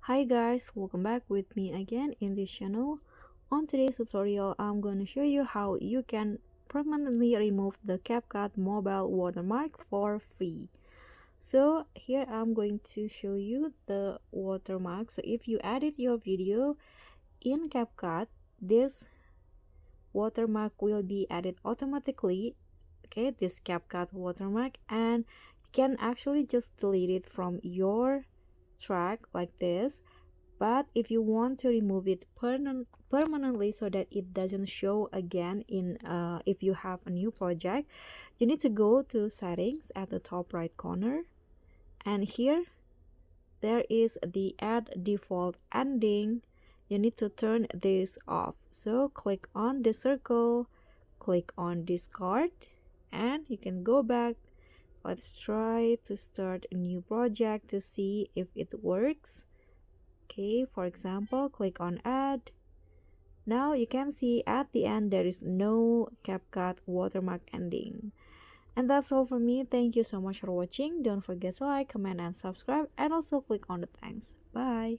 Hi guys, welcome back with me again in this channel. On today's tutorial, I'm going to show you how you can permanently remove the CapCut mobile watermark for free. So here I'm going to show you the watermark. So if you edit your video in CapCut, this watermark will be added automatically. Okay, this CapCut watermark, and you can actually just delete it from your track like this. But if you want to remove it permanently so that it doesn't show again in if you have a new project, you need to go to settings at the top right corner, and here there is the add default ending. You need to turn this off. So click on the circle, click on discard, and you can go back. Let's try to start a new project to see if it works. Okay, for example, click on add. Now you can see at the end there is no CapCut watermark ending. And that's all for me. Thank you so much for watching. Don't forget to like, comment, and subscribe, and also click on the thanks. Bye.